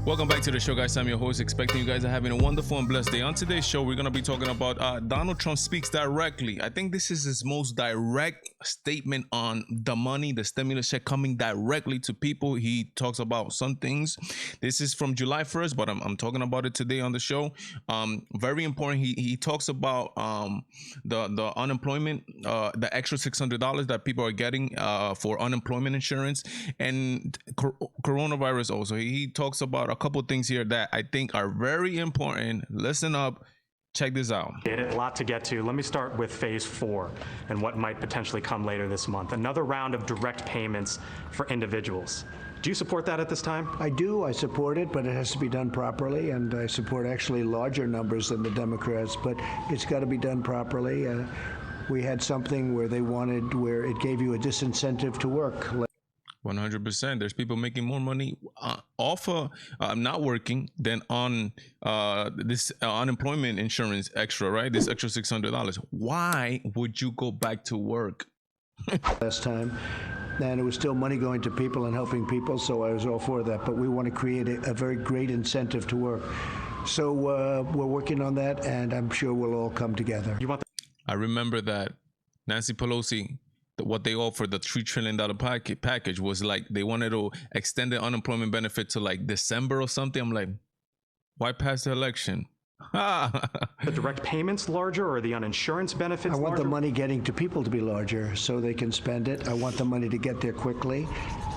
Welcome back to the show, guys. I'm your host, expecting you guys are having a wonderful and blessed day. On today's show, we're going to be talking about Donald Trump speaks directly. I think this is his most direct statement on the money, the stimulus check coming directly to people. He talks about some things. This is from July 1st, but I'm talking about it today on the show. Very important. He talks about the unemployment, the extra $600 that people are getting for unemployment insurance, and coronavirus also. He talks about a couple things here that I think are very important. Listen up. Check this out. A lot to get to. Let me start with phase 4 and what might potentially come later this month. Another round of direct payments for individuals. Do you support that at this time? I do. I support it, but it has to be done properly, and I support actually larger numbers than the Democrats, but it's got to be done properly. We had something where it gave you a disincentive to work. 100%. There's people making more money off of not working than on this unemployment insurance extra, right? This extra $600. Why would you go back to work? Last time, and it was still money going to people and helping people, so I was all for that. But we want to create a very great incentive to work. So we're working on that, and I'm sure we'll all come together. I remember that Nancy Pelosi, what they offered, the $3 trillion package, was like they wanted to extend the unemployment benefit to like December or something. I'm like, why pass the election? The direct payments larger or the uninsurance benefits I want larger? the money getting to people to be larger so they can spend it. I want the money to get there quickly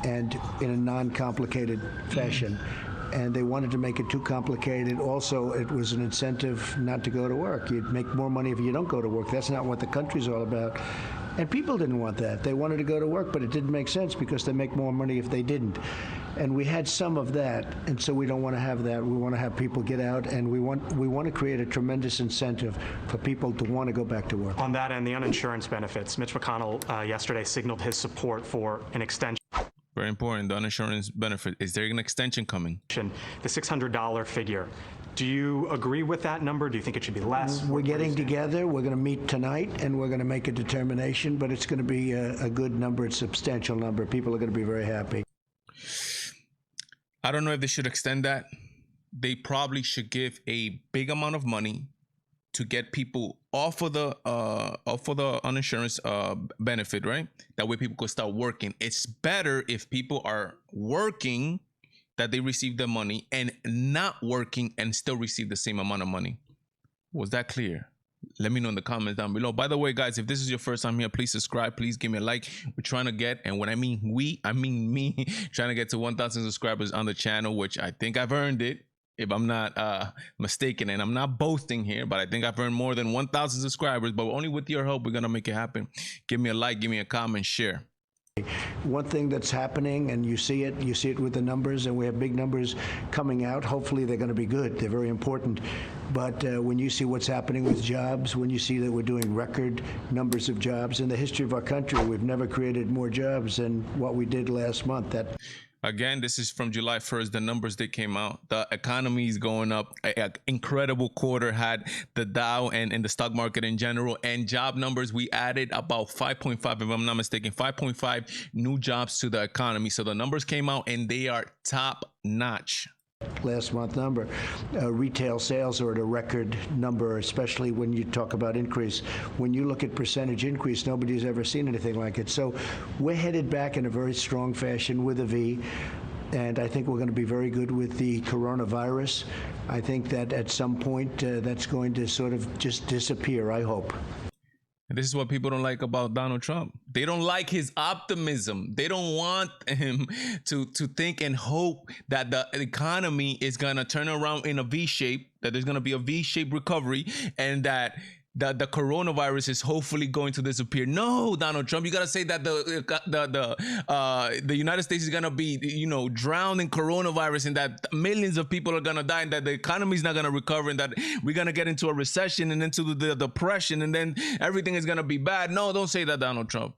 and in a non-complicated fashion. And they wanted to make it too complicated. Also, it was an incentive not to go to work. You'd make more money if you don't go to work. That's not what the country's all about. And people didn't want that. They wanted to go to work, but it didn't make sense because they make more money if they didn't. And we had some of that, and so we don't want to have that. We want to have people get out, and we want to create a tremendous incentive for people to want to go back to work. On that end, the uninsurance benefits, Mitch McConnell yesterday signaled his support for an extension. Very important. The uninsurance benefit. Is there an extension coming? The $600 figure. Do you agree with that number? Do you think it should be less? We're getting together. We're going to meet tonight, and we're going to make a determination, but it's going to be a good number, a substantial number. People are going to be very happy. I don't know if they should extend that. They probably should give a big amount of money to get people off of the uninsurance benefit, right? That way people could start working. It's better if people are working that they receive the money and not working and still receive the same amount of money. Was that clear? Let me know in the comments down below. By the way, guys, if this is your first time here, please subscribe. Please give me a like. We're trying to get, and when I mean we, I mean me, trying to get to 1,000 subscribers on the channel, which I think I've earned it, if I'm not mistaken. And I'm not boasting here, but I think I've earned more than 1,000 subscribers. But only with your help, we're going to make it happen. Give me a like, give me a comment, share. One thing that's happening, and you see it with the numbers, and we have big numbers coming out. Hopefully they're going to be good. They're very important. But when you see what's happening with jobs, when you see that we're doing record numbers of jobs in the history of our country, we've never created more jobs than what we did last month. Again, this is from July 1st, the numbers that came out. The economy is going up. An incredible quarter had the Dow and the stock market in general. And job numbers, we added about 5.5, if I'm not mistaken, 5.5 new jobs to the economy. So the numbers came out and they are top notch. Last month number. Retail sales are at a record number, especially when you talk about increase. When you look at percentage increase, nobody's ever seen anything like it. So we're headed back in a very strong fashion with a V. And I think we're going to be very good with the coronavirus. I think that at some point that's going to sort of just disappear, I hope. And this is what people don't like about Donald Trump. They don't like his optimism. They don't want him to think and hope that the economy is going to turn around in a V shape, that there's going to be a V-shaped recovery, and that the coronavirus is hopefully going to disappear. No, Donald Trump, you got to say that the United States is going to be, drowned in coronavirus, and that millions of people are going to die, and that the economy is not going to recover, and that we're going to get into a recession and into the depression, and then everything is going to be bad. No, don't say that, Donald Trump.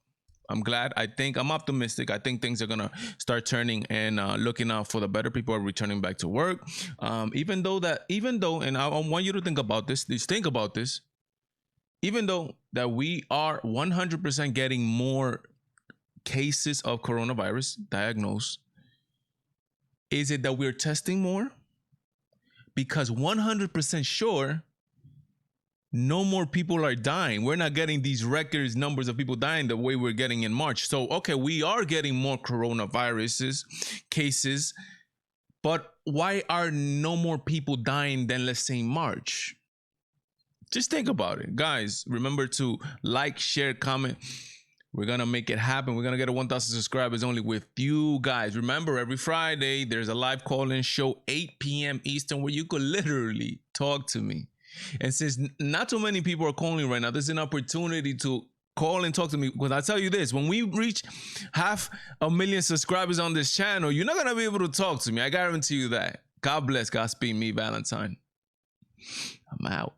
I'm glad. I'm optimistic. I think things are going to start turning and looking out for the better. People are returning back to work. Even though, and I want you to think about this, even though that we are 100% getting more cases of coronavirus diagnosed, is it that we're testing more? because 100% sure no more people are dying. We're not getting these records numbers of people dying the way we're getting in March. So, okay, we are getting more coronaviruses cases, but why are no more people dying than, let's say, March? Just think about it. Guys, remember to like, share, comment. We're going to make it happen. We're going to get a 1,000 subscribers only with you guys. Remember, every Friday, there's a live call-in show, 8 p.m. Eastern, where you could literally talk to me. And since not too many people are calling right now, there's an opportunity to call and talk to me. Because I tell you this, when we reach 500,000 subscribers on this channel, you're not going to be able to talk to me. I guarantee you that. God bless. Godspeed me, Valentine. I'm out.